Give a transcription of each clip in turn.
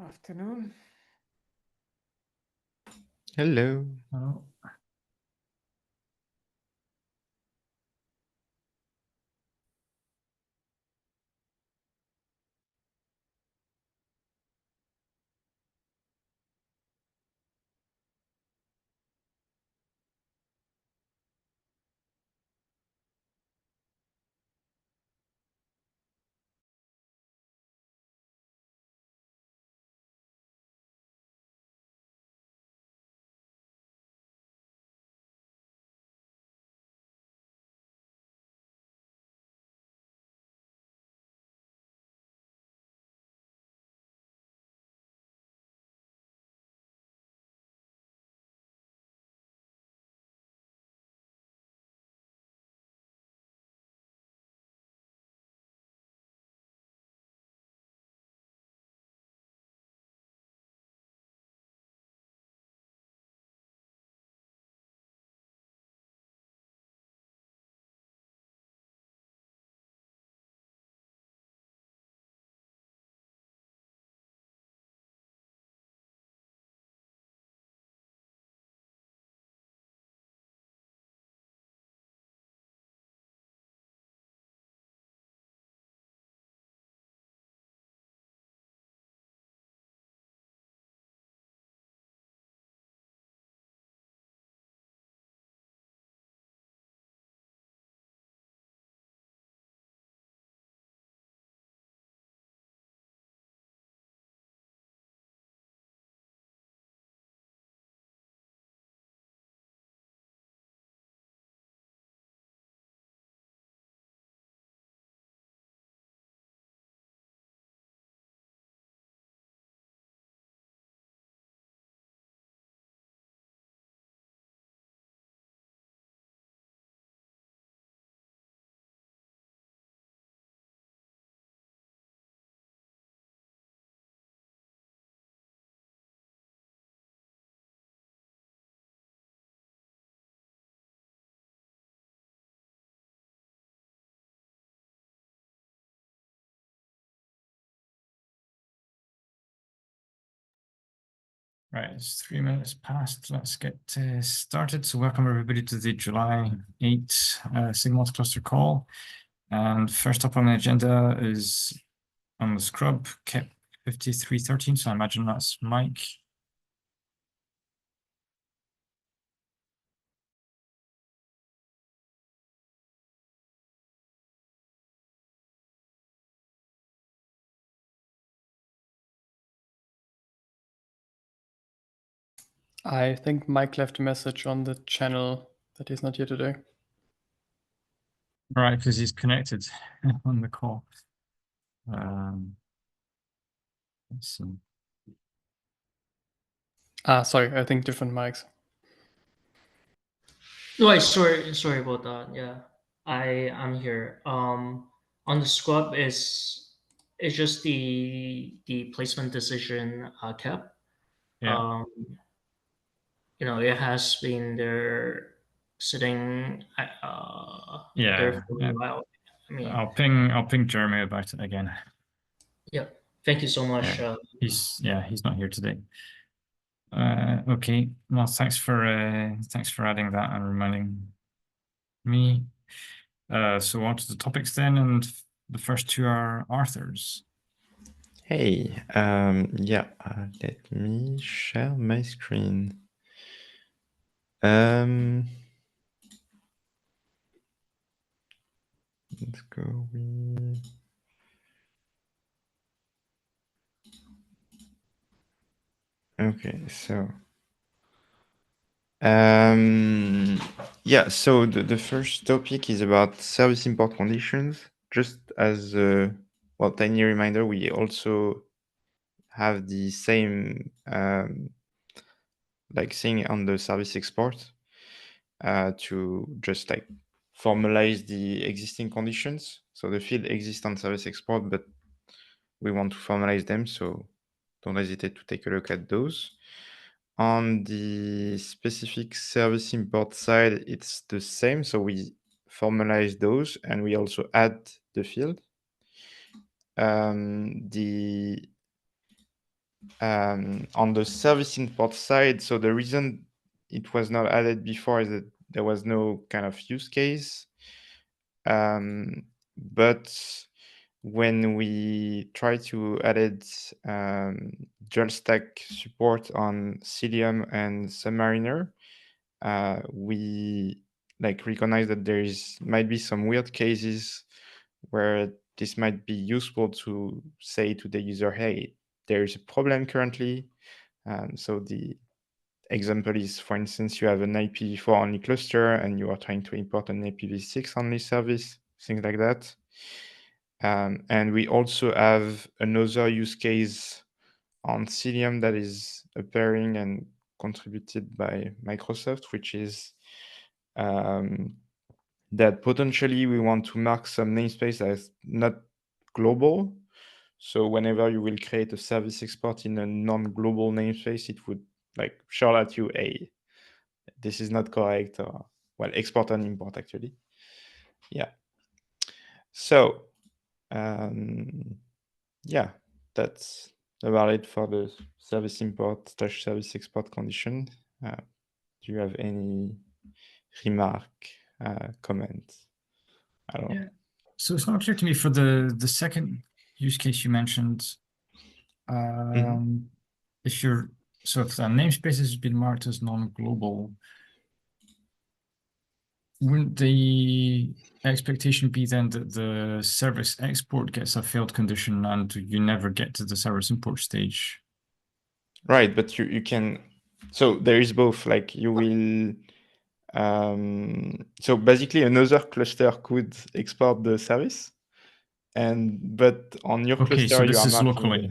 Afternoon. Hello. Hello. Right, it's 3 minutes past. Let's get started. So welcome everybody to the July 8 SIG Multicluster call. And first up on the agenda is on the scrub, KEP 5313. So I imagine that's Mike. I think Mike left a message on the channel that he's not here today. All right, because he's connected on the call. Let's see. Sorry, I think different mics. No, sorry about that. Yeah, I'm here. On the scrub is it's just the placement decision kept. Yeah. It has been there sitting there for a while. I mean, I'll ping Jeremy about it again. yeah. Thank you so much. Yeah. He's not here today. Okay. Well, thanks for adding that and reminding me. So on to the topics then, and the first two are Arthur's. Hey, yeah, let me share my screen. Let's go with... Okay, so... yeah, so the first topic is about service import conditions. Just as a tiny reminder, we also have the same like thing on the service export to just like formalize the existing conditions. So the field exists on service export, but we want to formalize them. So don't hesitate to take a look at those. On the specific service import side, it's the same. So we formalize those and we also add the field. The on the service import side, so the reason it was not added before is that there was no kind of use case. But when we try to add dual stack support on Cilium and Submariner, we recognize that might be some weird cases where this might be useful to say to the user, hey, there is a problem currently. So the example is, for instance, you have an IPv4 only cluster and you are trying to import an IPv6 only service, things like that. And we also have another use case on Cilium that is appearing and contributed by Microsoft, which is that potentially we want to mark some namespace as not global. So whenever you will create a service export in a non-global namespace, it would shout at you, hey, this is not correct, or export and import actually. Yeah. So yeah, that's about it for the service import / service export condition. Do you have any remark, comment? I don't know. Yeah. So it's not clear to me for the second use case you mentioned. If the namespace has been marked as non-global, wouldn't the expectation be then that the service export gets a failed condition and you never get to the service import stage? Right, but you can. So there is both. You will. So basically, another cluster could export the service, but on your Okay, cluster so you this are is marking locally,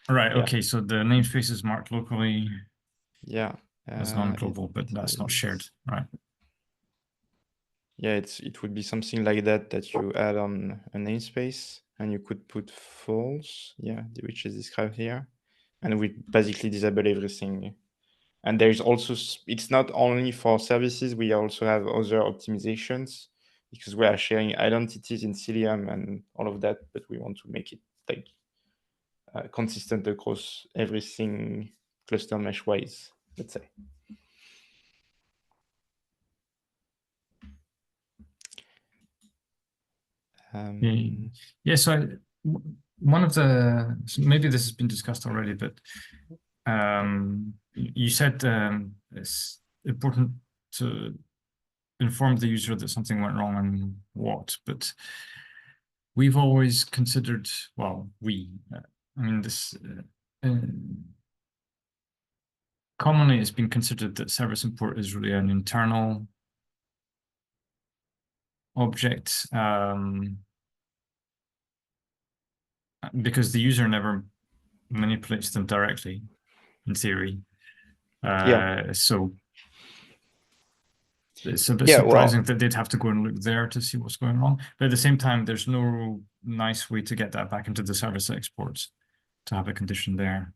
right? Yeah. Okay, so the namespace is marked locally. Yeah, as non-global, but that's not shared, right? Yeah, it would be something like that you add on a namespace, and you could put false, yeah, which is described here, and we basically disable everything. And there's also, it's not only for services, we also have other optimizations because we are sharing identities in Cilium and all of that, but we want to make it consistent across everything cluster mesh wise, let's say. Yeah, so one of the, so maybe this has been discussed already, but you said it's important to inform the user that something went wrong and what, but we've always considered, well, I mean, this commonly it's been considered that service import is really an internal object, because the user never manipulates them directly, in theory. So it's a bit surprising that they'd have to go and look there to see what's going wrong. But at the same time, there's no nice way to get that back into the service exports to have a condition there.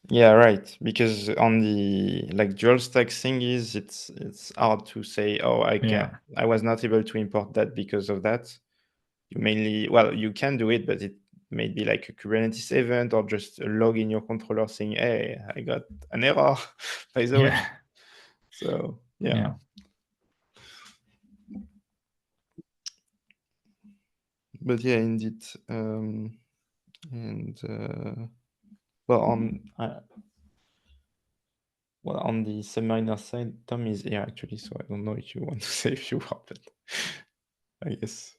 Yeah, right. Because on the dual stack thing is it's hard to say, oh, I was not able to import that because of that. You mainly, well, you can do it, but it may be like a Kubernetes event or just a log in your controller saying, hey, I got an error, by the way. So yeah. But yeah, indeed. Well, on the Submariner side, Tom is here actually, so I don't know if you want to say a few words, but I guess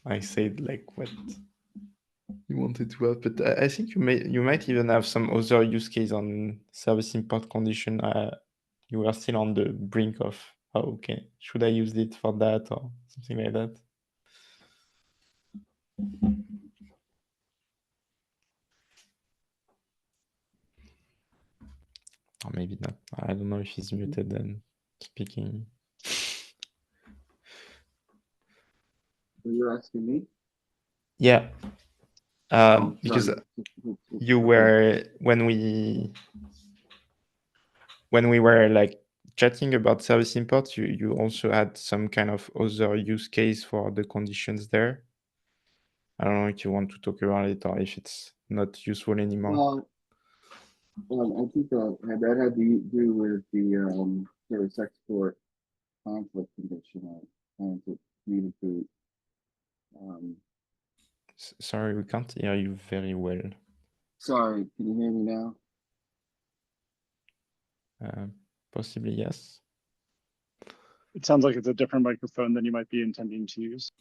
I said what you wanted to have, but I think you might even have some other use case on service import condition. You are still on the brink of, oh, okay, should I use it for that or something like that? Or maybe not. I don't know if he's muted and speaking. You're asking me? Yeah. Because you were, when we were chatting about service import, you also had some kind of other use case for the conditions there. I don't know if you want to talk about it or if it's not useful anymore. Well, I think that had to do with the service export conflict condition. Trying to communicate. Sorry, we can't hear you very well. Sorry, can you hear me now? Possibly, yes. It sounds like it's a different microphone than you might be intending to use.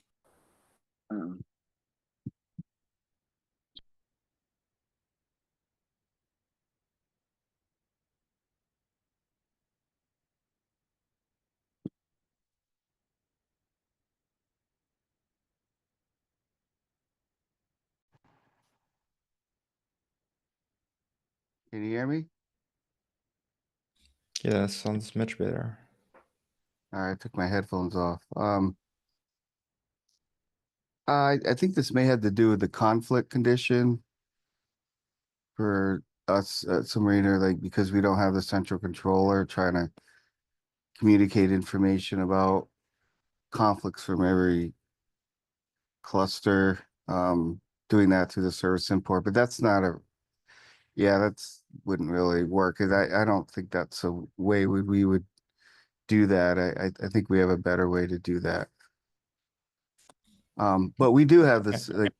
Can you hear me? Yeah, that sounds much better. All right, I took my headphones off. I think this may have to do with the conflict condition for us at Submariner, like because we don't have the central controller trying to communicate information about conflicts from every cluster, doing that through the service import, but that's not that's wouldn't really work. Cause I don't think that's a way we would do that. I think we have a better way to do that. But we do have this, like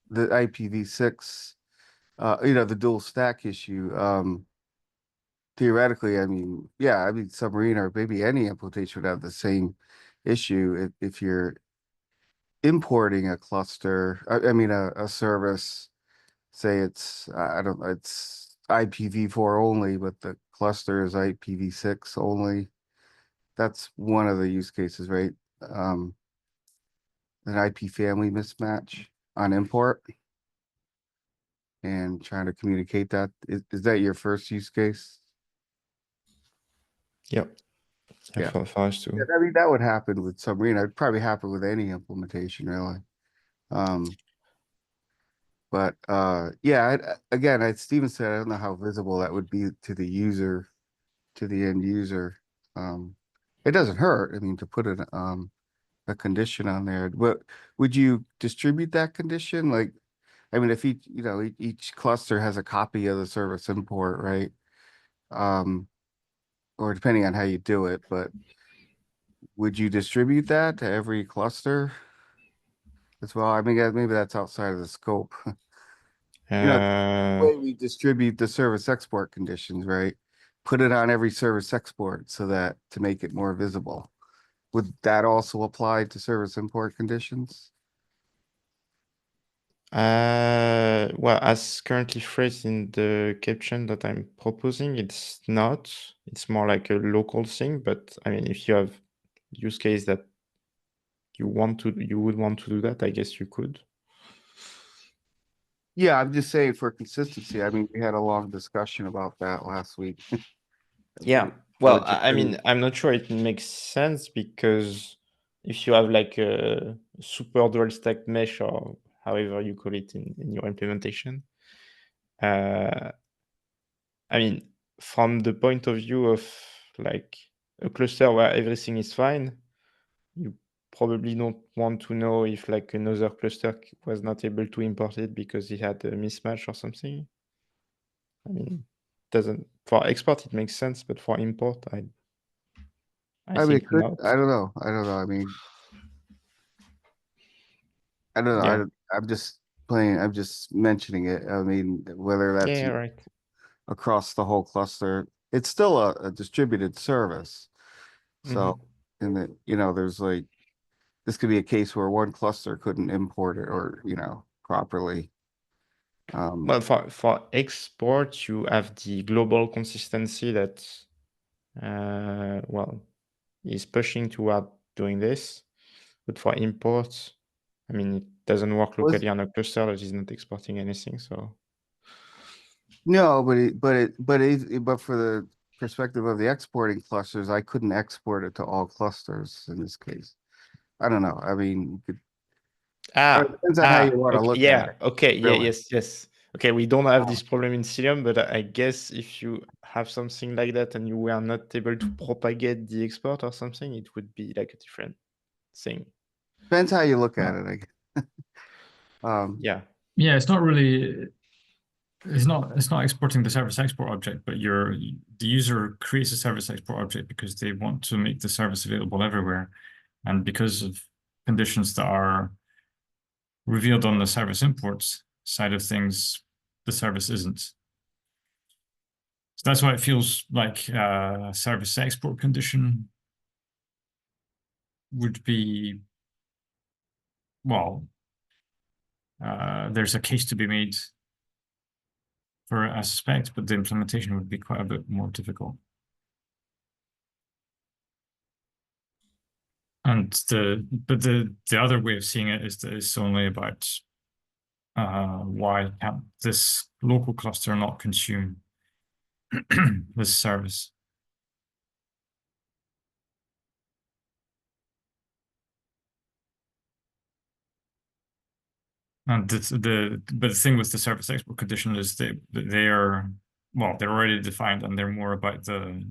the IPv6, the dual stack issue. Theoretically, I mean, Submarine or maybe any implementation would have the same issue if you're importing a cluster, a service, say it's, I don't know, it's IPv4 only, but the cluster is IPv6 only. That's one of the use cases, right? An IP family mismatch on import and trying to communicate that. Is that your first use case? Yep. Yeah. For us too. I mean, that would happen with Submarine. It'd probably happen with any implementation, really. But again, as Steven said, I don't know how visible that would be to the user, to the end user. It doesn't hurt. I mean, to put a condition on there. But would you distribute that condition? Like, I mean, if each cluster has a copy of the service import, right? Or depending on how you do it, but would you distribute that to every cluster as well? I mean, maybe that's outside of the scope. The way we distribute the service export conditions, right? Put it on every service export so that to make it more visible. Would that also apply to service import conditions? Well, as currently phrased in the caption that I'm proposing, it's not. It's more like a local thing. But I mean, if you have use case that you would want to do that, I guess you could. Yeah, I'm just saying for consistency. I mean, we had a long discussion about that last week. Yeah. Well, I mean, I'm not sure it makes sense because if you have like a super dual stack mesh or however you call it in your implementation, I mean, from the point of view of like a cluster where everything is fine, you probably don't want to know if like another cluster was not able to import it because it had a mismatch or something. I mean, doesn't for export it makes sense, but for import, I mean, think not. I don't know. I mean, I don't know. Yeah. I'm just playing. I'm just mentioning it. I mean, whether that's right. across the whole cluster, it's still a distributed service. So, and there's like, this could be a case where one cluster couldn't import it or, properly. Well, for export, you have the global consistency that, is pushing toward doing this. But for imports, I mean, it doesn't work locally on a cluster that is not exporting anything. So no, but for the perspective of the exporting clusters, I couldn't export it to all clusters in this case. I don't know. I mean, you could. It depends on how you want to look at it. Okay. Really. Yes. Okay, we don't have this problem in Cilium, but I guess if you have something like that and you were not able to propagate the export or something, it would be like a different thing. Depends how you look at it, I guess. Yeah. Yeah, it's not really. It's not exporting the service export object, but the user creates a service export object because they want to make the service available everywhere, and because of conditions that are revealed on the service imports side of things, the service isn't. So that's why it feels like a service export condition would be, well, there's a case to be made for it, I suspect, but the implementation would be quite a bit more difficult. And the other way of seeing it is that it's only about why can't this local cluster not consume this service? And but the thing with the service export condition is they are, well, they're already defined and they're more about the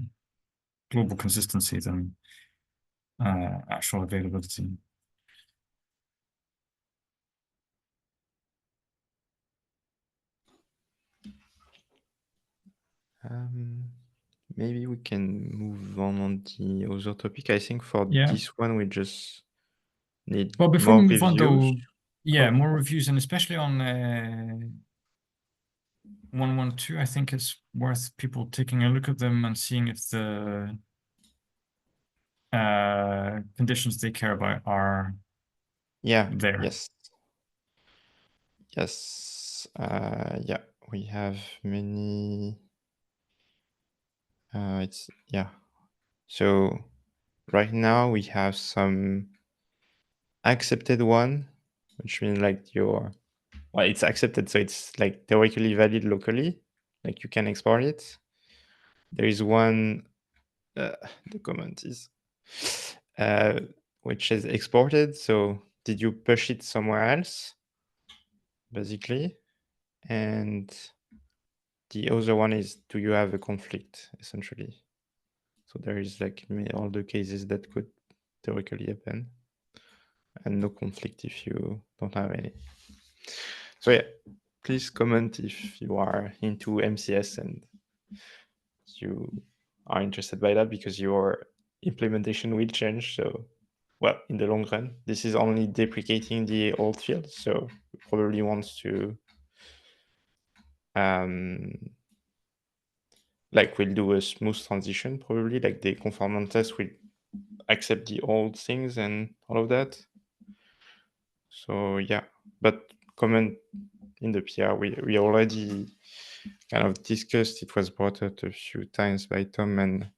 global consistency than actual availability. Maybe we can move on the other topic. I think for Yeah. this one, we just need Well, before more we move on, reviews. though, yeah, Oh. more reviews, and especially on 112, I think it's worth people taking a look at them and seeing if the conditions they care about are there. Yes. Yeah, we have many. So right now we have some accepted one, which means like it's accepted, so it's like theoretically valid locally, like you can export it. There is one, the comment is, which is exported. So did you push it somewhere else, basically? And the other one is, do you have a conflict, essentially? So there is like all the cases that could theoretically happen, and no conflict if you don't have any. So yeah, please comment if you are into MCS and you are interested by that, because your implementation will change. So, well, in the long run, this is only deprecating the old field. So we probably want to, like, we'll do a smooth transition, probably, like the conformance test will accept the old things and all of that. So yeah, but comment in the PR. We already kind of discussed, it was brought up a few times by Tom, and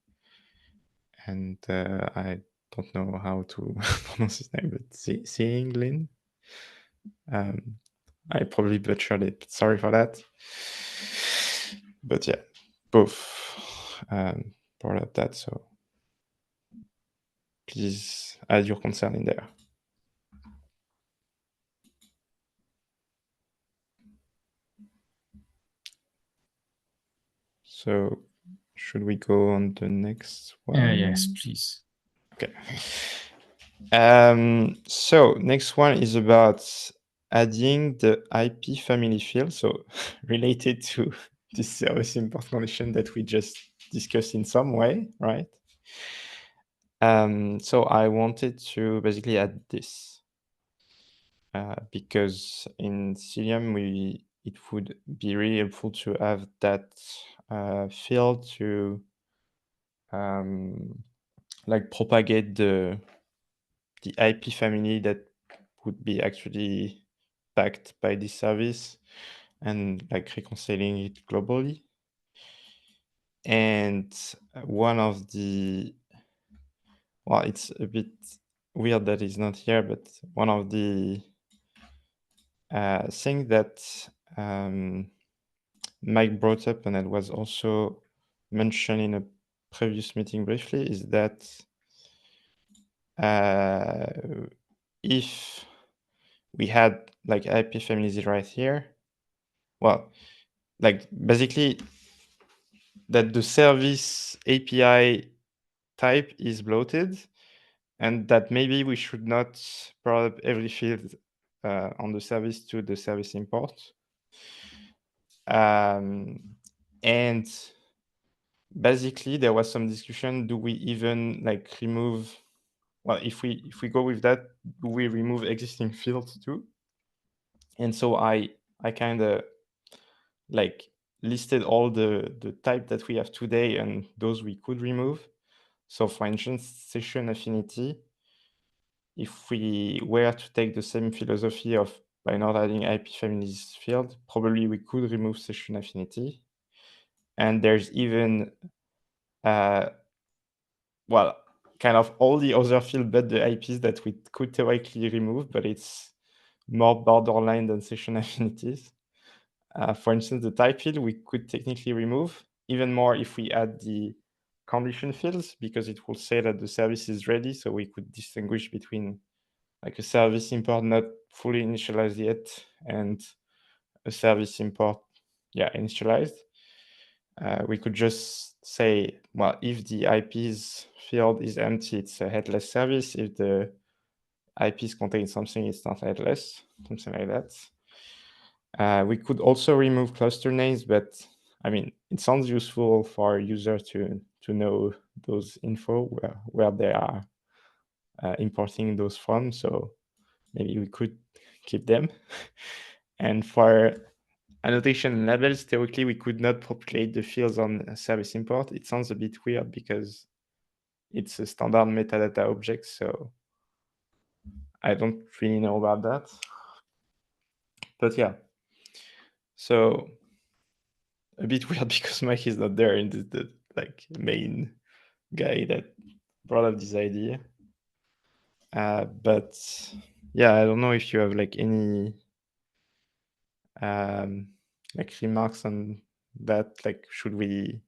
I don't know how to pronounce his name, but Seeing Lin. I probably butchered it. Sorry for that. But yeah, both brought up that. So please add your concern in there. So should we go on the next one? Yes, please. Okay. So next one is about adding the IP family field. So related to this service import condition that we just discussed in some way, right? So I wanted to basically add this because in Cilium it would be really helpful to have that field to like propagate the IP family that would be actually backed by this service and like reconciling it globally. And one of the, well, it's a bit weird that it's not here, but one of the things that Mike brought up, and it was also mentioned in a previous meeting briefly, is that if we had like IP families right here, well, like basically that the service API type is bloated, and that maybe we should not brought up every field on the service to the service import. And basically there was some discussion, do we even like remove, well, if we go with that, do we remove existing fields too? And so I kind of like listed all the type that we have today and those we could remove. So for instance, session affinity, if we were to take the same philosophy of by not adding IP families field, probably we could remove session affinity. And there's even, well, kind of all the other fields but the IPs that we could theoretically remove, but it's more borderline than session affinities. For instance, the type field we could technically remove, even more if we add the condition fields, because it will say that the service is ready, so we could distinguish between like a service import not fully initialized yet and a service import, initialized. We could just say, well, if the IPs field is empty, it's a headless service. If the IPs contain something, it's not headless, something like that. We could also remove cluster names, but I mean, it sounds useful for a user to know those info where they are importing those from. So maybe we could keep them. And for annotation labels, theoretically, we could not populate the fields on a service import. It sounds a bit weird because it's a standard metadata object, so I don't really know about that. But yeah, so a bit weird because Mike is not there in the like main guy that brought up this idea. But yeah, I don't know if you have like any like remarks on that. Like, should we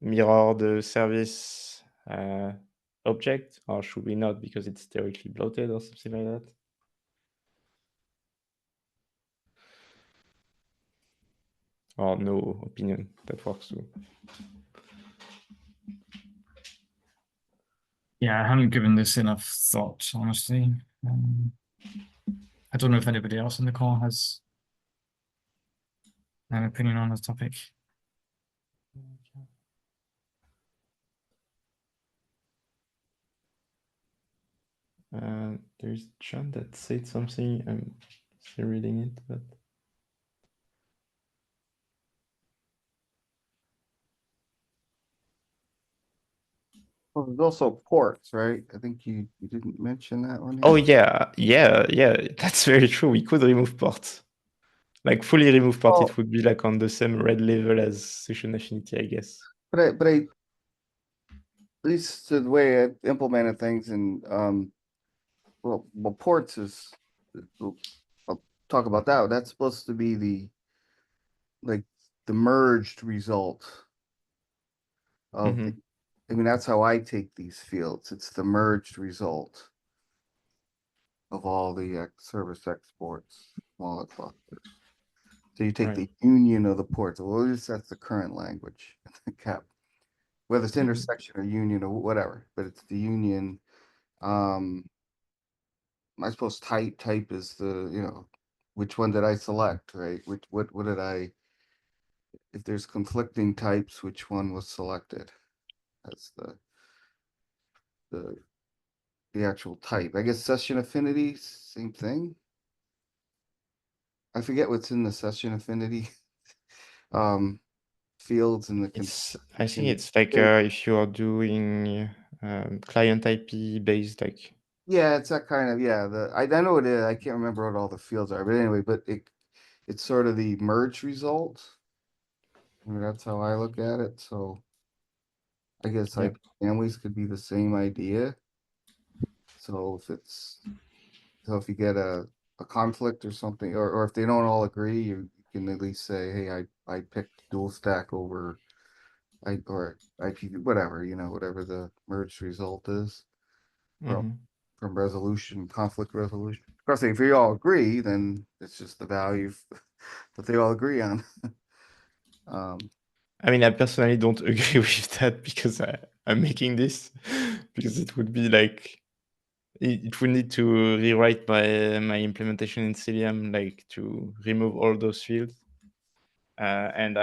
mirror the service object, or should we not because it's theoretically bloated or something like that? Or no opinion that works too? Yeah, I haven't given this enough thought, honestly. I don't know if anybody else on the call has an opinion on this topic. There's John that said something. I'm still reading it, but Well, there's also ports, right? I think you didn't mention that one. oh here. yeah, that's very true. We could remove ports, like fully remove port. Oh. It would be like on the same red level as session affinity, I guess. But at least the way I implemented things and well ports is, I'll talk about that. That's supposed to be the merged result of Mhm. I mean, that's how I take these fields. It's the merged result of all the service exports, wallet clusters. So you take Right. the union of the ports. Well, at least that's the current language. Cap, whether it's Mhm. intersection or union or whatever, but it's the union. I suppose type is the, which one did I select, right? What did I, if there's conflicting types, which one was selected? That's the actual type. I guess session affinity, same thing. I forget what's in the session affinity fields in the I think it's like if you are doing client IP based, like yeah, it's that kind of I know it is. I can't remember what all the fields are, but anyway, but it's sort of the merge result. I mean, that's how I look at it. So I guess Yeah. like families could be the same idea. So if you get a conflict or something, or if they don't all agree, you can at least say, hey, I picked dual stack over or IP, whatever, whatever the merged result is from resolution, conflict resolution. Of course, if you all agree, then it's just the value that they all agree on. I mean, I personally don't agree with that because I'm making this because it would be like it will need to rewrite my implementation in Cilium, like to remove all those fields. And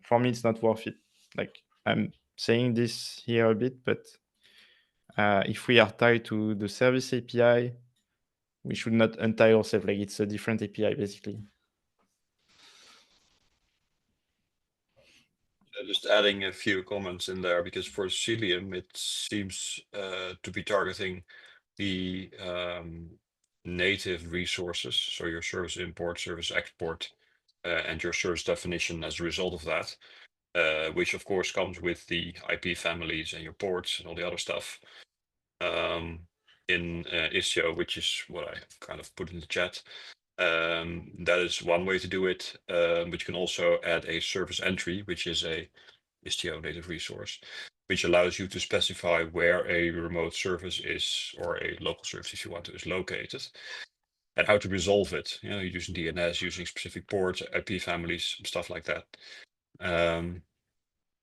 for me, it's not worth it. Like I'm saying this here a bit, but if we are tied to the service API, we should not untie ourselves. Like it's a different API basically. Just adding a few comments in there, because for Cilium, it seems to be targeting the native resources. So your service import, service export, and your service definition as a result of that, which of course comes with the IP families and your ports and all the other stuff. In Istio, which is what I kind of put in the chat. That is one way to do it, but you can also add a service entry, which is a Istio native resource, which allows you to specify where a remote service is, or a local service if you want to, is located, and how to resolve it. You know, using DNS, using specific ports, IP families, stuff like that.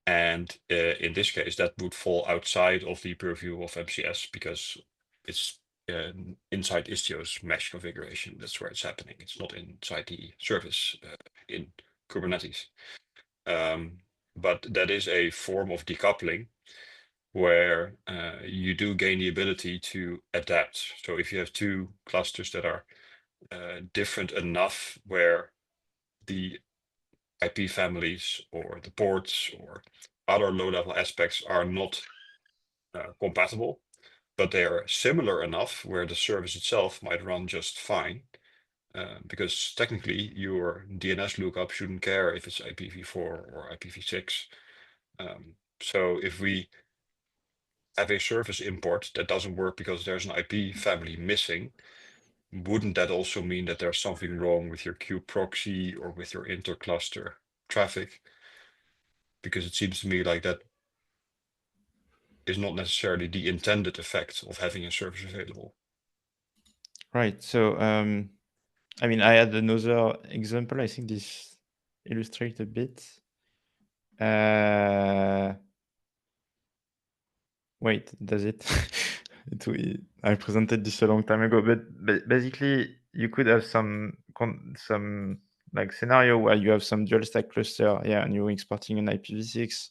And in this case, that would fall outside of the purview of MCS, because it's inside Istio's mesh configuration. That's where it's happening. It's not inside the service in Kubernetes. But that is a form of decoupling where you do gain the ability to adapt. So if you have two clusters that are different enough, where the IP families or the ports or other low-level aspects are not compatible, but they are similar enough where the service itself might run just fine, because technically your DNS lookup shouldn't care if it's IPv4 or IPv6. So if we have a service import that doesn't work because there's an IP family missing, wouldn't that also mean that there's something wrong with your kube proxy or with your intercluster traffic? Because it seems to me like that is not necessarily the intended effect of having a service available. Right. So I mean, I had another example. I think this illustrates a bit. Wait, does it? I presented this a long time ago, but basically you could have some like scenario where you have some dual stack cluster, yeah, and you're exporting an IPv6,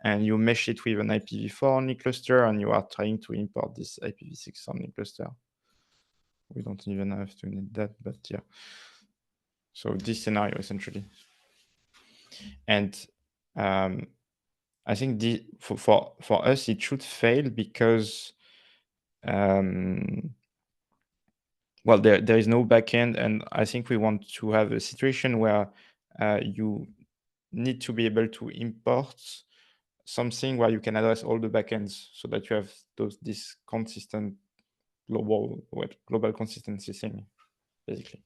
and you mesh it with an IPv4 only cluster, and you are trying to import this IPv6 only cluster. We don't even have to need that, but yeah. So this scenario essentially, and I think for us it should fail because well, there is no backend, and I think we want to have a situation where you need to be able to import something where you can address all the backends, so that you have this consistent global consistency thing, basically.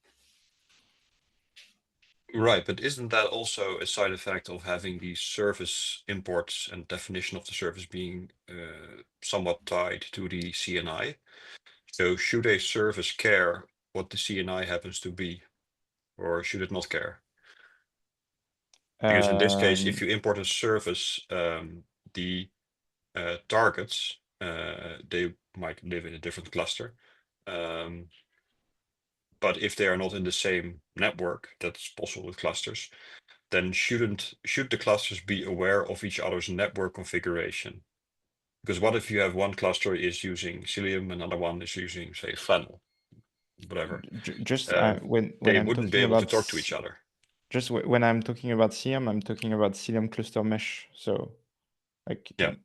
Right, but isn't that also a side effect of having the service imports and definition of the service being somewhat tied to the CNI? So should a service care what the CNI happens to be, or should it not care? Because in this case, if you import a service, the targets, they might live in a different cluster. But if they are not in the same network, that's possible with clusters, then should the clusters be aware of each other's network configuration? Because what if you have one cluster is using Cilium, another one is using, say, Flannel, whatever? Just when they I'm wouldn't be talking able to about talk to each other. Just when I'm talking about Cilium, I'm talking about Cilium cluster mesh. So, like, yeah.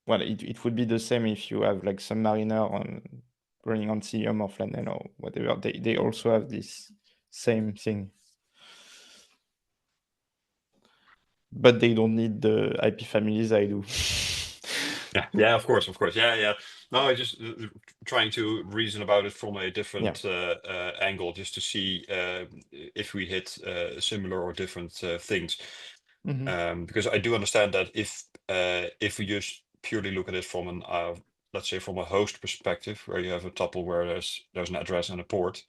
Well, it would be the same if you have like Submariner running on Cilium or Flannel or whatever. They also have this same thing, but they don't need the IP families I do. Yeah, of course. Yeah. No, I just trying to reason about it from a different angle, just to see if we hit similar or different things. Because I do understand that if we just purely look at it from an let's say from a host perspective, where you have a tuple where there's an address and a port,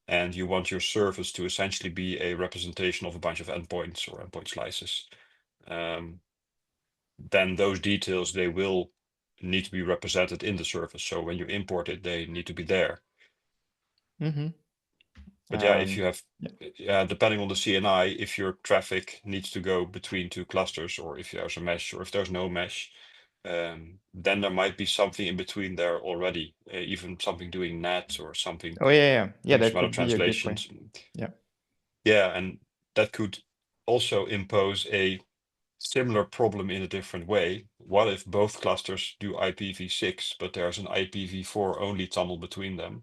and you want your service to essentially be a representation of a bunch of endpoints or endpoint slices, then those details, they will need to be represented in the service. So when you import it, they need to be there. Mm-hmm. But yeah, if you have, yeah. depending on the CNI, if your traffic needs to go between two clusters, or if there's a mesh, or if there's no mesh, then there might be something in between there already, even something doing NAT or something. Oh yeah. Doing That some other could be a gateway. translations. Yeah. Yeah, and that could also impose a similar problem in a different way. What if both clusters do IPv6, but there's an IPv4 only tunnel between them?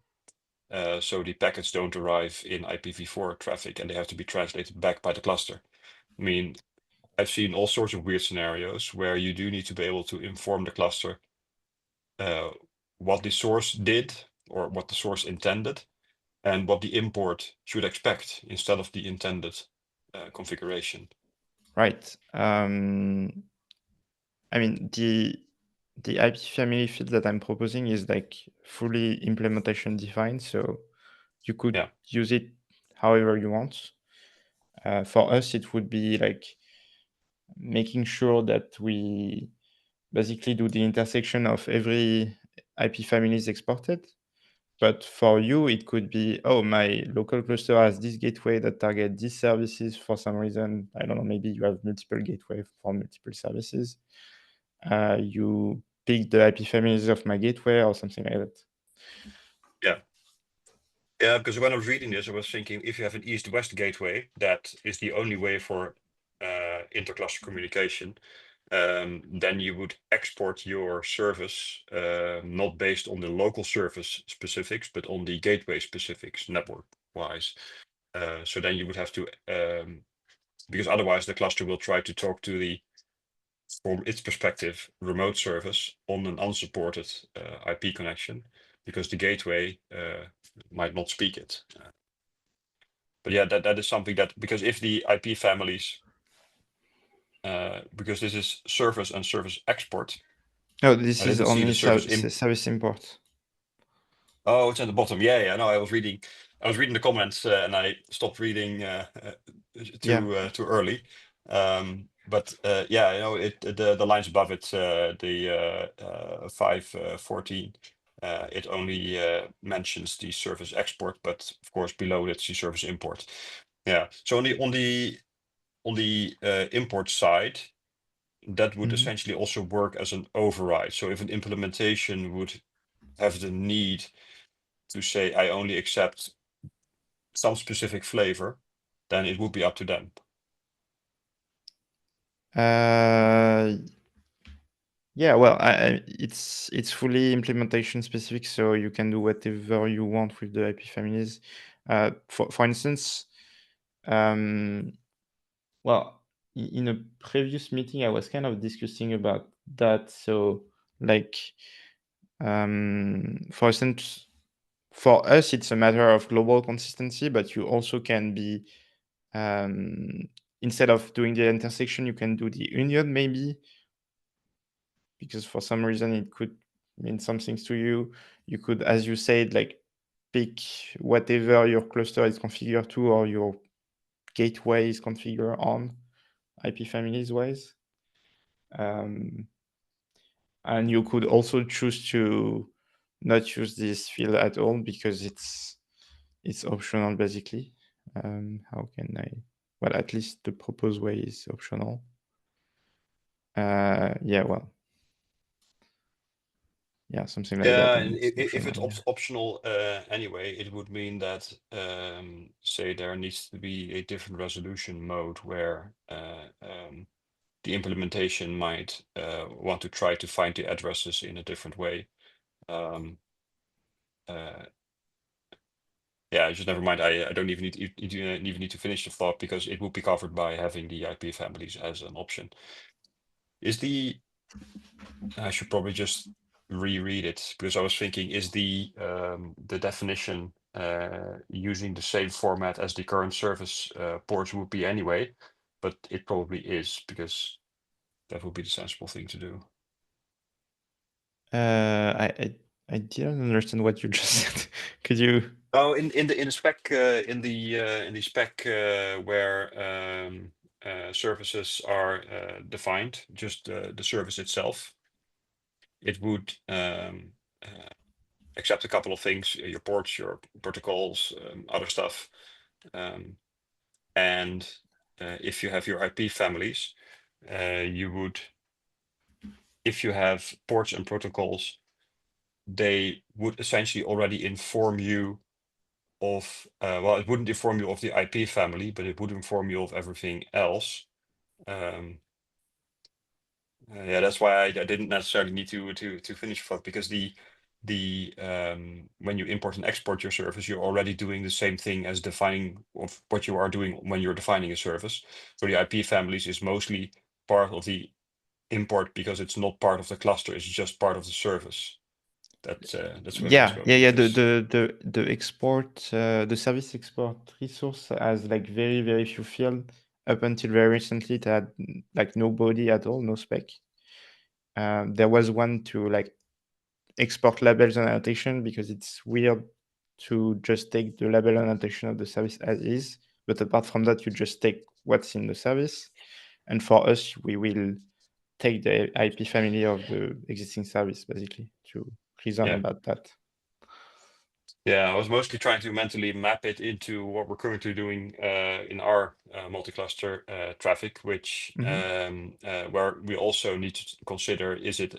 So the packets don't arrive in IPv4 traffic and they have to be translated back by the cluster. I mean, I've seen all sorts of weird scenarios where you do need to be able to inform the cluster what the source did or what the source intended and what the import should expect instead of the intended configuration. Right. I mean, the IP family field that I'm proposing is like fully implementation defined, so you could use it however you want. For us, it would be like making sure that we basically do the intersection of every IP families exported. But for you, it could be, oh, my local cluster has this gateway that target these services for some reason. I don't know, maybe you have multiple gateway for multiple services. You pick the IP families of my gateway or something like that. Yeah, because when I was reading this, I was thinking if you have an east-west gateway, that is the only way for intercluster communication. Then you would export your service not based on the local service specifics, but on the gateway specifics, network-wise. So then you would have to, because otherwise the cluster will try to talk to the, from its perspective, remote service on an unsupported IP connection, because the gateway might not speak it. But yeah, that is something that, because if the IP families, because this is service and service export. Oh, this I is didn't see only the service service import. Oh, it's at the bottom. Yeah. No, I was reading the comments and I stopped reading too early. But yeah, you know, the lines above it, the 514, it only mentions the service export, but of course below it's the service import. Yeah. So on the import side, that would essentially also work as an override. So if an implementation would have the need to say I only accept some specific flavor, then it would be up to them. Yeah, well, it's fully implementation specific, so you can do whatever you want with the IP families. For instance, well, in a previous meeting, I was kind of discussing about that. So, like, for instance, for us, it's a matter of global consistency, but you also can be, instead of doing the intersection, you can do the union maybe, because for some reason it could mean some things to you. You could, as you said, like pick whatever your cluster is configured to or your gateway is configured on IP families wise. And you could also choose to not use this field at all because it's optional basically. How can I? Well, at least the proposed way is optional. Yeah, well, yeah, something like that. Yeah, And and if it's optional, optional anyway, it would mean that say there needs to be a different resolution mode where the implementation might want to try to find the addresses in a different way. Yeah, just never mind. I don't even need to finish the thought because it would be covered by having the IP families as an option. I should probably just reread it because I was thinking, is the definition using the same format as the current service ports would be anyway, but it probably is because that would be the sensible thing to do. I didn't understand what you just said. Could you? Oh, in the spec in the spec where services are defined, just the service itself. it would accept a couple of things: your ports, your protocols, other stuff, and if you have your IP families, you would, if you have ports and protocols, they would essentially already inform you of, well, it wouldn't inform you of the IP family, but it would inform you of everything else. Yeah, that's why I didn't necessarily need to finish thought, because the when you import and export your service, you're already doing the same thing as defining of what you are doing when you're defining a service. So the IP families is mostly part of the import because it's not part of the cluster, it's just part of the service. That's what I was going Yeah. with this. The export, the service export resource has like very few fields. Up until very recently, it had like no body at all, no spec. There was one to like export labels and annotation, because it's weird to just take the label and annotation of the service as is. But apart from that, you just take what's in the service. And for us, we will take the IP family of the existing service, basically, to reason about that. Yeah, I was mostly trying to mentally map it into what we're currently doing in our multi-cluster traffic, which where we also need to consider: is it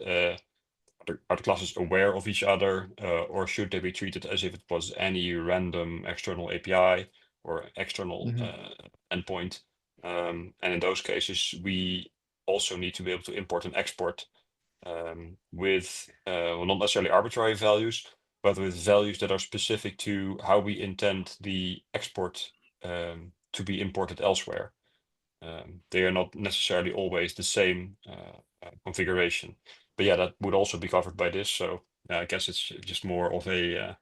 are the classes aware of each other, or should they be treated as if it was any random external API or external endpoint? And in those cases, we also need to be able to import and export with well, not necessarily arbitrary values, but with values that are specific to how we intend the export to be imported elsewhere. They are not necessarily always the same configuration, but yeah, that would also be covered by this. So I guess it's just more of a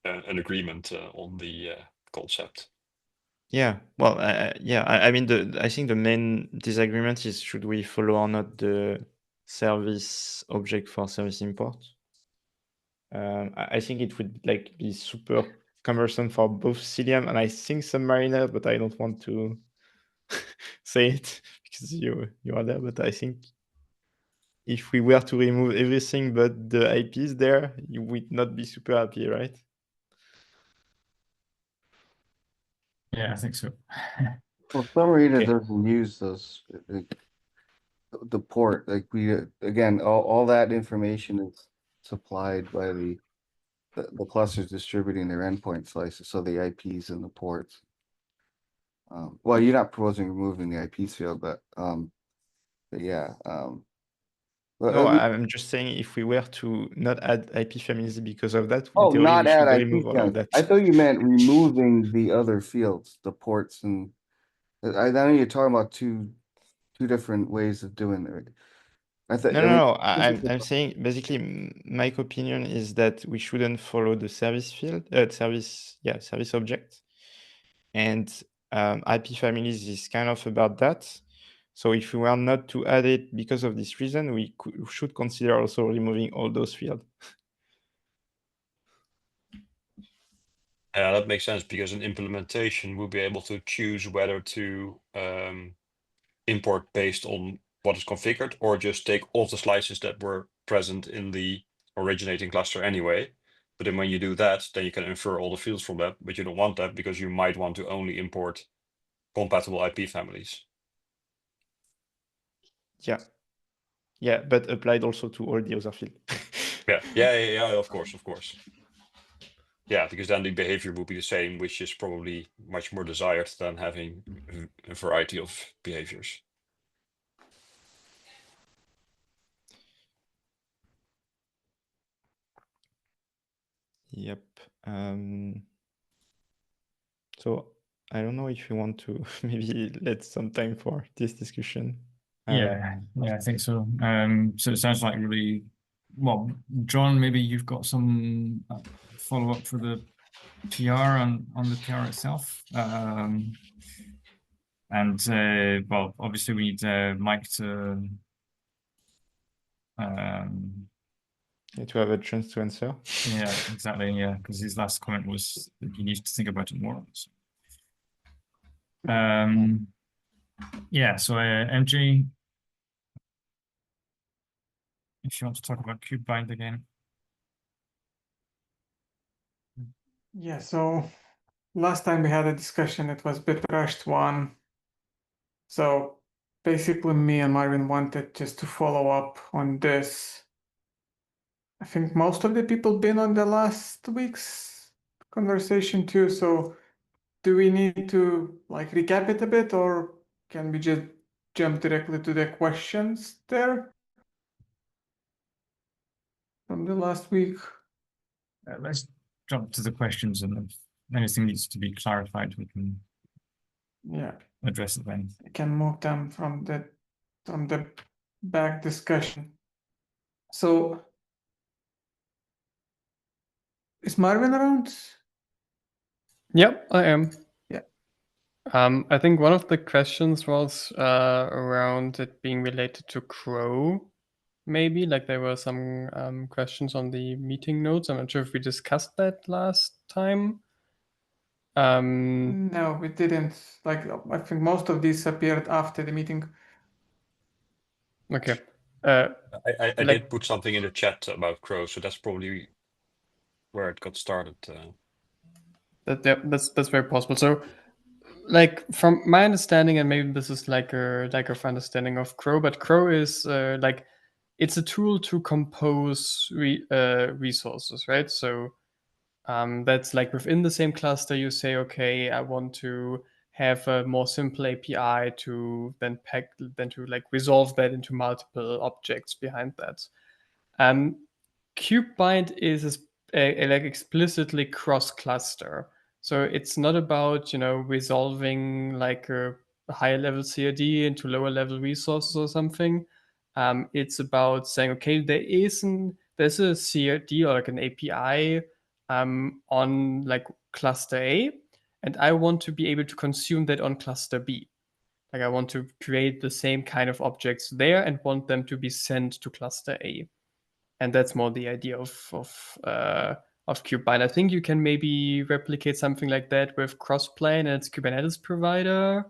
an agreement on the concept. Yeah, well, I mean, I think the main disagreement is, should we follow or not the service object for service import? I think it would like be super cumbersome for both Cilium and I think Submariner, but I don't want to say it because you are there. But I think if we were to remove everything but the IPs there, you would not be super happy, right? Yeah, I think so. Well, Submariner Okay. doesn't use those, the port, like we, again, all that information is supplied by the clusters distributing their endpoint slices, so the IPs and the ports. Well, you're not proposing removing the IP field, but yeah. No, I'm just saying, if we were to not add IP families because of that, in Oh, theory, not we should add IP remove all of fields. that. I thought you meant removing the other fields, the ports, and I know you're talking about two different ways of doing it. No. I'm saying basically my opinion is that we shouldn't follow the service field, service object, and IP families is kind of about that. So if we were not to add it because of this reason, we should consider also removing all those fields. Yeah, that makes sense, because an implementation will be able to choose whether to import based on what is configured, or just take all the slices that were present in the originating cluster anyway. But then when you do that, then you can infer all the fields from that, but you don't want that because you might want to only import compatible IP families. Yeah, but applied also to all the other fields. Yeah, of course. Yeah, because then the behavior will be the same, which is probably much more desired than having a variety of behaviors. Yep. So I don't know if you want to maybe let some time for this discussion. Yeah, I think so. So it sounds like really well, John. Maybe you've got some follow up for the PR on the PR itself. And well, obviously we need Mike to have a chance to answer. Yeah, exactly. Yeah, because his last comment was that he needs to think about it more. So. Yeah. So MJ. if you want to talk about kubebind again. Yeah, so last time we had a discussion, it was bit rushed one. So basically me and Marvin wanted just to follow up on this. I think most of the people been on the last week's conversation too, so do we need to like recap it a bit, or can we just jump directly to the questions there from the last week? Let's jump to the questions, and if anything needs to be clarified, we can address it then. I can move them from the back discussion. So is Marvin around? Yep, I am. Yeah. I think one of the questions was around it being related to Crow. Maybe like there were some questions on the meeting notes. I'm not sure if we discussed that last time. No, we didn't. Like I think most of these appeared after the meeting. Okay. I like- did put something in the chat about Crow, so that's probably where it got started. That's very possible. So, like from my understanding, and maybe this is like a lack of understanding of Crow, but Crow is like it's a tool to compose resources, right? So that's like within the same cluster, you say, okay, I want to have a more simple API to then to like resolve that into multiple objects behind that. Kubebind is like explicitly cross-cluster. So it's not about resolving like a higher level CRD into lower level resources or something. It's about saying, okay, there's a CRD or like an API on like cluster A, and I want to be able to consume that on cluster B. Like I want to create the same kind of objects there and want them to be sent to cluster A. And that's more the idea of Kubebind. I think you can maybe replicate something like that with Crossplane and its Kubernetes provider,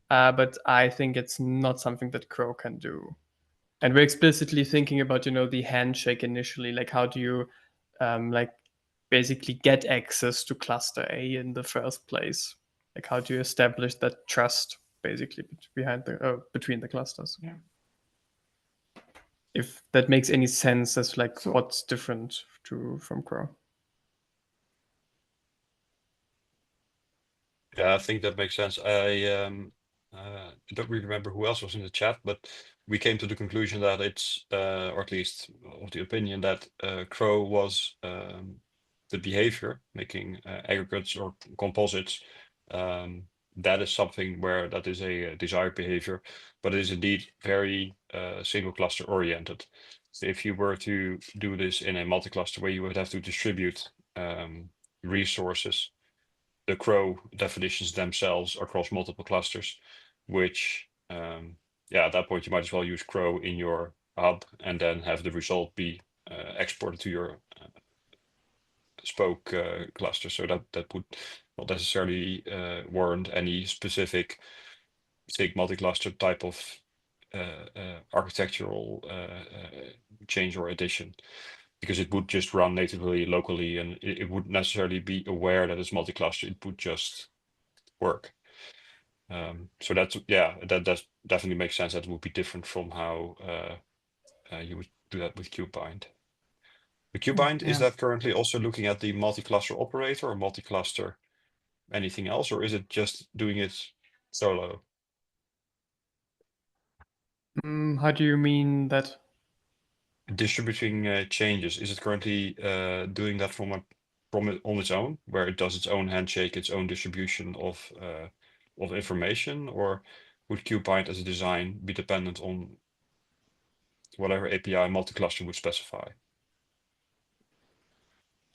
but I think it's not something that Crow can do. And we're explicitly thinking about the handshake initially, like how do you like basically get access to cluster A in the first place? Like how do you establish that trust basically between the clusters? Yeah. If that makes any sense as like what's different from Crow. Yeah, I think that makes sense. I don't really remember who else was in the chat, but we came to the conclusion that it's, or at least of the opinion that Crow was the behavior, making aggregates or composites. That is something where that is a desired behavior, but it is indeed very single cluster oriented. So if you were to do this in a multi-cluster way, you would have to distribute resources, the Crow definitions themselves across multiple clusters, which at that point you might as well use Crow in your hub and then have the result be exported to your spoke cluster. So that would not necessarily warrant any specific SIG multi-cluster type of architectural change or addition, because it would just run natively locally and it wouldn't necessarily be aware that it's multi-cluster. It would just work. So that definitely makes sense. That would be different from how you would do that with Kubebind. The Kubebind, is that currently also looking at the multi-cluster operator or multi-cluster anything else, or is it just doing it solo? How do you mean that? Distributing changes, is it currently doing that from it on its own, where it does its own handshake, its own distribution of information, or would Kubebind as a design be dependent on whatever API multi-cluster would specify?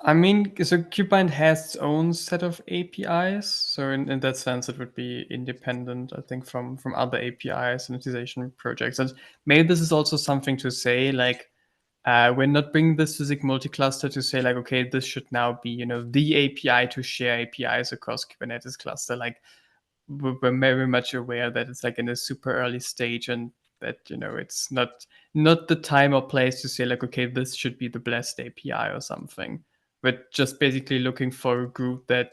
I mean, so Kubebind has its own set of APIs. So in that sense, it would be independent, I think, from other API sanitization projects. And maybe this is also something to say, like, we're not bringing this to SIG multi-cluster to say, like, okay, this should now be, the API to share APIs across Kubernetes cluster. Like, we're very much aware that it's like in a super early stage and that, it's not the time or place to say like, okay, this should be the blessed API or something, but just basically looking for a group that,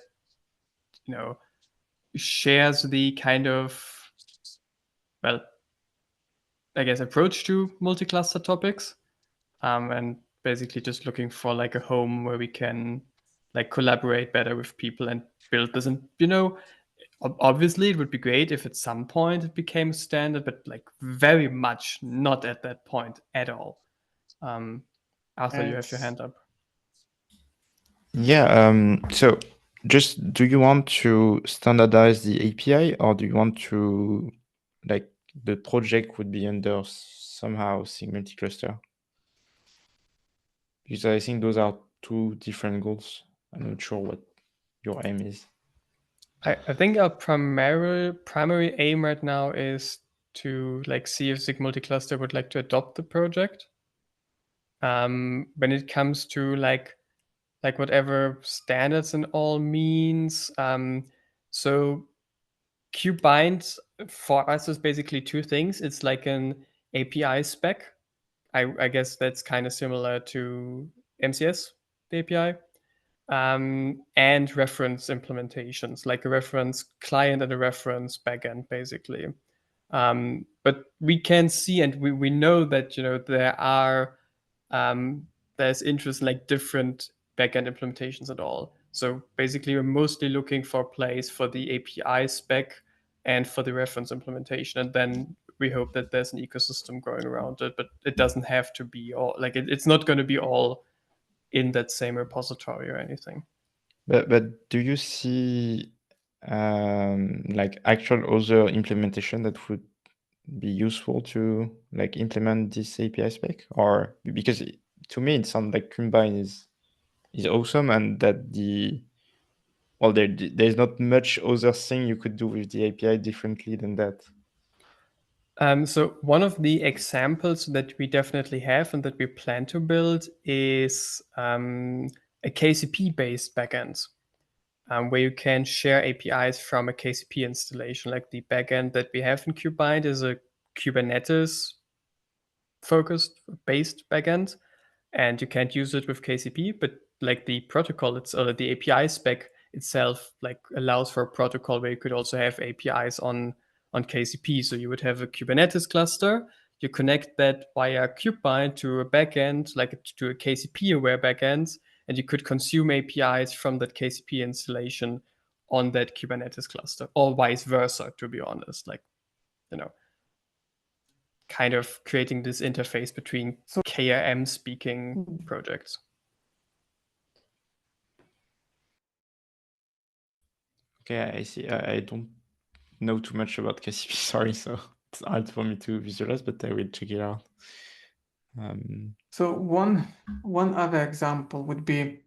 shares the kind of, well, I guess, approach to multi-cluster topics, and basically just looking for like a home where we can like collaborate better with people and build this. And obviously it would be great if at some point it became standard, but like very much not at that point at all. Arthur, you have your hand up. Yeah, so just do you want to standardize the API, or do you want to, like, the project would be under somehow SIG multi-cluster? Because I think those are two different goals. I'm not sure what your aim is. I think our primary aim right now is to like see if SIG multi-cluster would like to adopt the project. When it comes to like whatever standards and all means, so QBind for us is basically two things. It's like an API spec. I guess that's kind of similar to MCS, the API. And reference implementations, like a reference client and a reference backend, basically. But we can see, and we know that there are there's interest in like different backend implementations at all. So basically, we're mostly looking for a place for the API spec and for the reference implementation, and then we hope that there's an ecosystem growing around it. But it doesn't have to be all like it's not going to be all in that same repository or anything. But do you see like actual other implementation that would be useful to like implement this API spec? Or because to me it sounds like Combine is awesome, and that there's not much other thing you could do with the API differently than that. So one of the examples that we definitely have and that we plan to build is a KCP-based backend, where you can share APIs from a KCP installation. Like the backend that we have in Kubernetes is a Kubernetes focused based backend, and you can't use it with KCP, but like the protocol, the API spec itself like allows for a protocol where you could also have APIs on KCP. So you would have a Kubernetes cluster, you connect that via Kubebind to a backend, like to a KCP aware backend, and you could consume APIs from that KCP installation on that Kubernetes cluster, or vice versa, to be honest. Like, kind of creating this interface between KRM speaking projects. Okay, I see. I don't know too much about KCP, sorry, so it's hard for me to visualize, but I will check it out. So one other example would be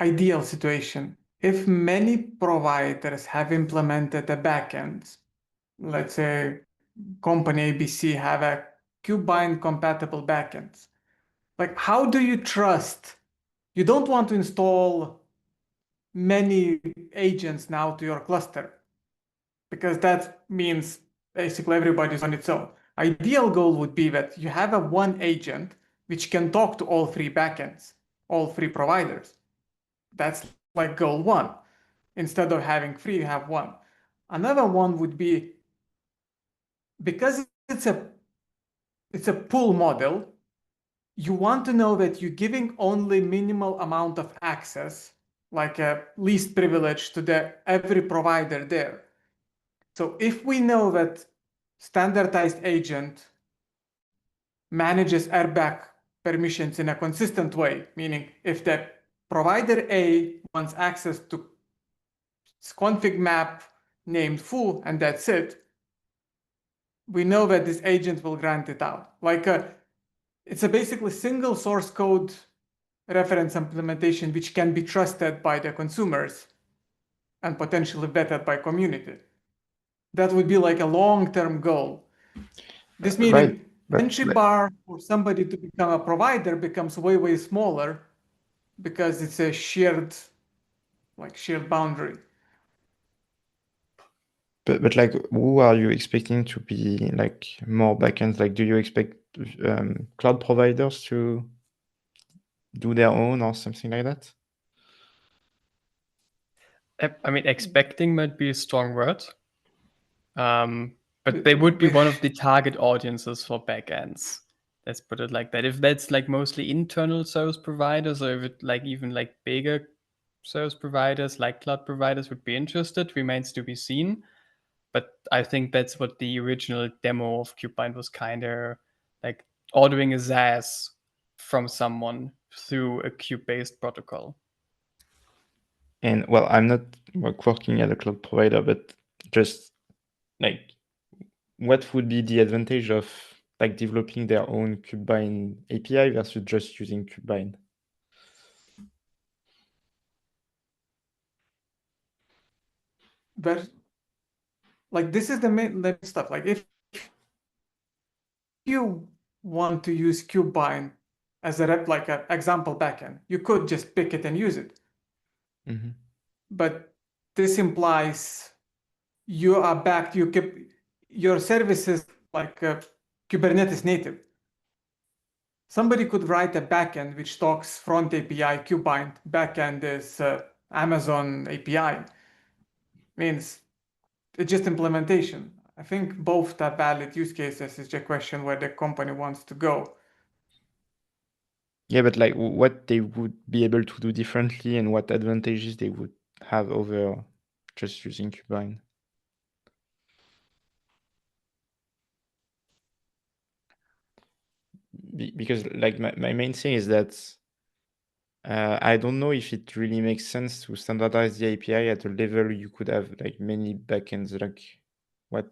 ideal situation. If many providers have implemented a backend, let's say company ABC have a Kubebind compatible backends, like how do you trust? You don't want to install many agents now to your cluster, because that means basically everybody's on its own. Ideal goal would be that you have a one agent which can talk to all three backends, all three providers. That's like goal one. Instead of having three, you have one. Another one would be, because it's a pool model, you want to know that you're giving only minimal amount of access, like a least privilege to every provider there. So if we know that standardized agent manages airbag permissions in a consistent way, meaning if the provider A wants access to config map named foo and that's it, we know that this agent will grant it out. It's a basically single source code reference implementation which can be trusted by the consumers and potentially vetted by community. That would be like a long-term goal. This meaning entry bar for somebody to become a provider becomes way, way smaller because it's a shared boundary. But like, who are you expecting to be like more backends? Like, do you expect cloud providers to do their own or something like that? I mean, expecting might be a strong word. But they would be one of the target audiences for backends. Let's put it like that. If that's like mostly internal service providers, or if it like even like bigger service providers like cloud providers would be interested, remains to be seen. But I think that's what the original demo of Kubebind was kind of like, ordering a SaaS from someone through a kube-based protocol. And well, I'm not working at a cloud provider, but just like, what would be the advantage of like developing their own Kubebind API versus just using Kubebind? But like this is the main stuff. Like if you want to use Kubebind as like an example backend, you could just pick it and use it. Mm-hmm. But this implies you are back. Your service is like a Kubernetes native. Somebody could write a backend which talks front API Kubebind. Backend is Amazon API. Means it's just implementation. I think both are valid use cases. It's just a question where the company wants to go. Yeah, but like what they would be able to do differently and what advantages they would have over just using Kubebind. Because like my main thing is that I don't know if it really makes sense to standardize the API at a level you could have like many backends. Like, what?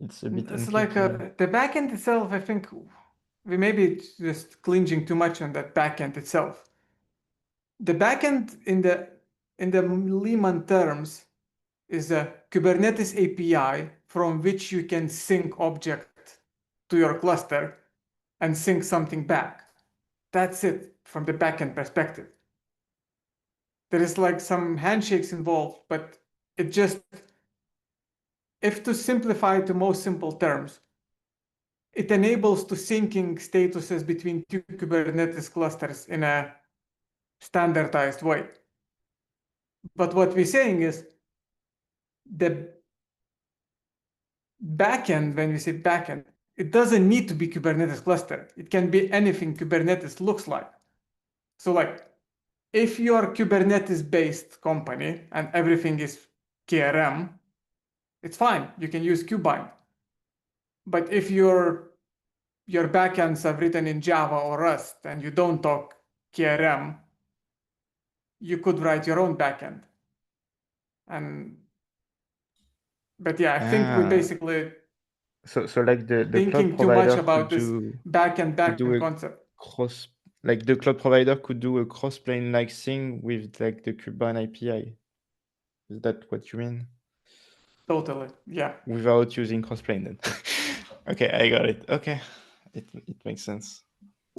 It's a bit It's unclear like to me. the backend itself. I think we may be just clinging too much on that backend itself. The backend in the layman terms is a Kubernetes API from which you can sync object to your cluster and sync something back. That's it from the backend perspective. There is like some handshakes involved, but it just, if to simplify it to most simple terms, it enables to syncing statuses between two Kubernetes clusters in a standardized way. But what we're saying is the backend, when we say backend, it doesn't need to be Kubernetes cluster. It can be anything Kubernetes looks like. So like, if you're a Kubernetes-based company and everything is KRM, it's fine. You can use Kubebind. But if your backends are written in Java or Rust and you don't talk KRM, you could write your own backend. But yeah, I think we basically so like the cloud thinking too much provider about could this do backend a concept. like the cloud provider could do a cross-plane like thing with like the Kubernetes API. Is that what you mean? Totally, yeah. Without using crossplane then. Okay, I got it. Okay, it makes sense.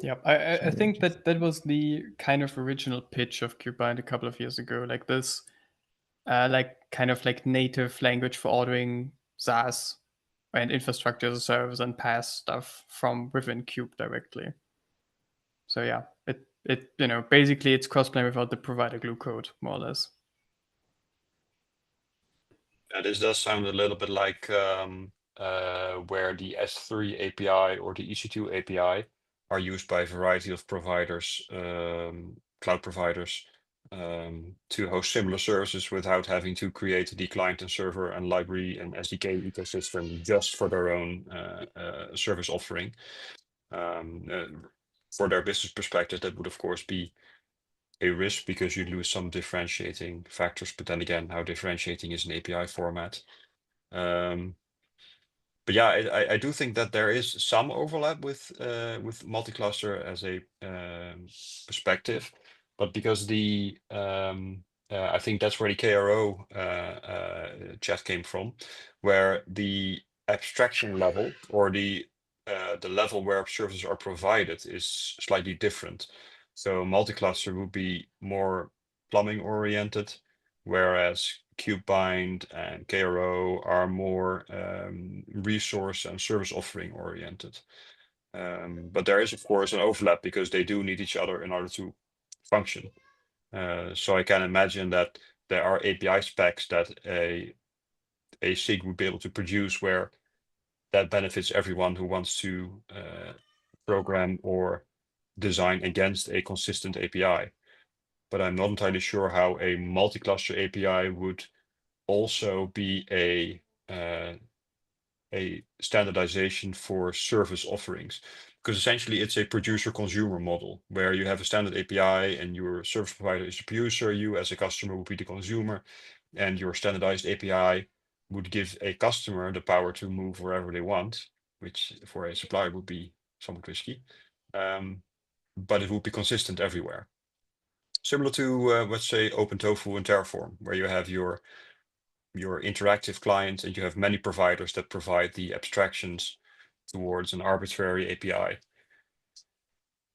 Yeah, I think that was the kind of original pitch of Kubebind a couple of years ago, like this, like kind of like native language for ordering SaaS and infrastructure as a service and pass stuff from within Kube directly. So yeah, it basically it's crossplay without the provider glue code, more or less. This does sound a little bit like where the S3 API or the EC2 API are used by a variety of providers, cloud providers, to host similar services without having to create the client and server and library and SDK ecosystem just for their own service offering. For their business perspective, that would of course be a risk because you lose some differentiating factors. But then again, how differentiating is an API format? But yeah, I do think that there is some overlap with multi-cluster as a perspective, but because I think that's where the KRO chat came from, where the abstraction level or the level where services are provided is slightly different. So multi-cluster would be more plumbing oriented, whereas Kubebind and KRO are more resource and service offering oriented. But there is, of course, an overlap because they do need each other in order to function. So I can imagine that there are API specs that a SIG would be able to produce where that benefits everyone who wants to program or design against a consistent API. But I'm not entirely sure how a multi-cluster API would also be a standardization for service offerings, because essentially it's a producer-consumer model where you have a standard API and your service provider is the producer, you as a customer would be the consumer, and your standardized API would give a customer the power to move wherever they want, which for a supplier would be somewhat risky, but it would be consistent everywhere. Similar to, let's say, OpenTofu and Terraform, where you have your interactive client and you have many providers that provide the abstractions towards an arbitrary API.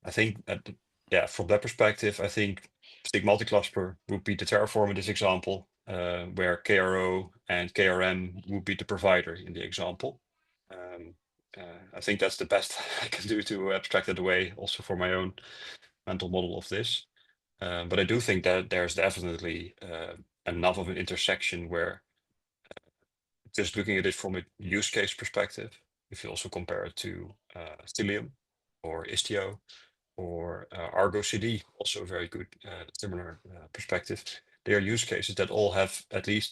I think that, yeah, from that perspective, I think SIG Multicluster would be the Terraform in this example, where KRO and KRM would be the provider in the example. I think that's the best I can do to abstract it away also for my own mental model of this. But I do think that there's definitely enough of an intersection where just looking at it from a use case perspective, if you also compare it to Cilium or Istio or Argo CD, also a very good similar perspective. They are use cases that all have at the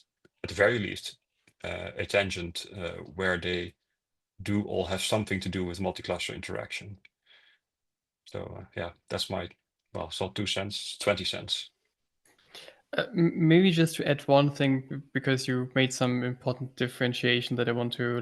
very least, a tangent where they do all have something to do with multi-cluster interaction. So yeah, that's my, well, it's not 2 cents, 20 cents. Maybe just to add one thing, because you made some important differentiation that I want to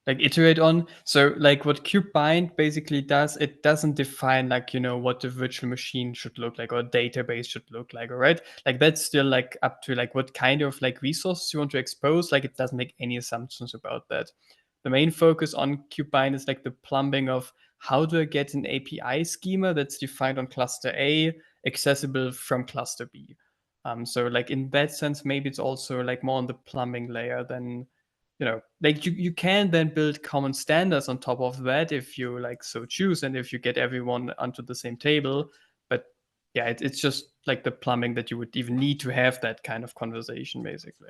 iterate on. So like what Kubebind basically does, it doesn't define what the virtual machine should look like or a database should look like, all right? Like that's still like up to like what kind of like resources you want to expose. Like it doesn't make any assumptions about that. The main focus on Kubebind is like the plumbing of how do I get an API schema that's defined on cluster A accessible from cluster B. So like in that sense, maybe it's also like more on the plumbing layer than, like you can then build common standards on top of that if you like so choose and if you get everyone onto the same table. But yeah, it's just like the plumbing that you would even need to have that kind of conversation, basically.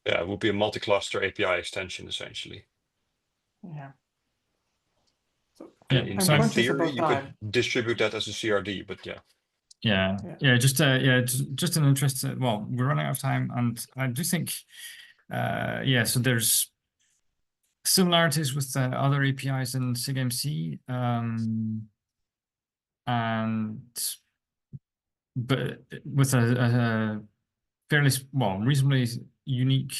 Yeah, it would be a multi-cluster API extension, essentially. Yeah. So Yeah, In I'm conscious theory, about you time. could distribute that as a CRD, but yeah. Yeah, just an interest. Well, we're running out of time, and I do think, so there's similarities with the other APIs in SIG-MC, but with a fairly reasonably unique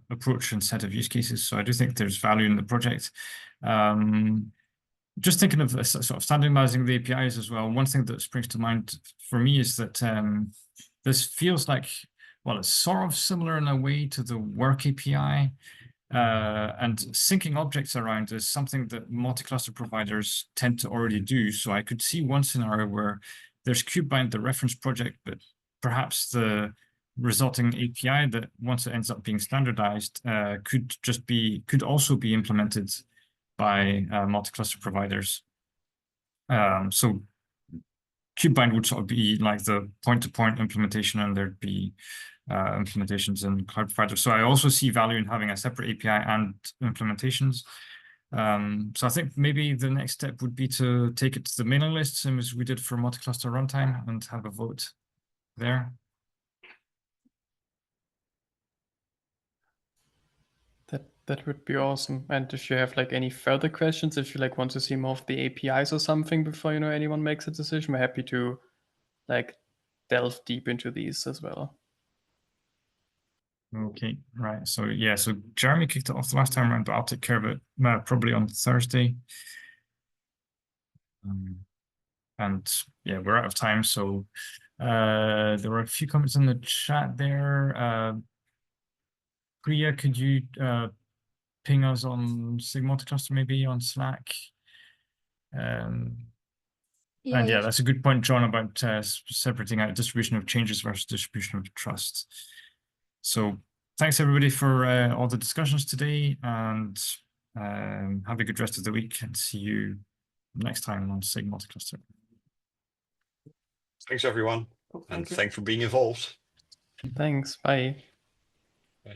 approach and set of use cases. So I do think there's value in the project. Just thinking of sort of standardizing the APIs as well, one thing that springs to mind for me is that this feels like, well, it's sort of similar in a way to the work API, and syncing objects around is something that multi-cluster providers tend to already do. So I could see one scenario where there's Kubebind, the reference project, but perhaps the resulting API that once it ends up being standardized could also be implemented by multi-cluster providers. So Kubebind would sort of be like the point-to-point implementation, and there'd be implementations in cloud providers. So I also see value in having a separate API and implementations. So I think maybe the next step would be to take it to the mailing list, same as we did for multi-cluster runtime, and have a vote there. That would be awesome. And if you have like any further questions, if you like want to see more of the APIs or something before anyone makes a decision, we're happy to like delve deep into these as well. Okay, right. So yeah, so Jeremy kicked it off the last time around, but I'll take care of it probably on Thursday. And yeah, we're out of time. So there were a few comments in the chat there. Priya, could you ping us on SIG Multicluster maybe on Slack? And yeah, that's a good point, John, about separating out distribution of changes versus distribution of trust. So thanks everybody for all the discussions today, and have a good rest of the week, and see you next time on SIG Multicluster. Thanks, everyone. Cool, And thank you. thanks for being involved. Thanks. Bye.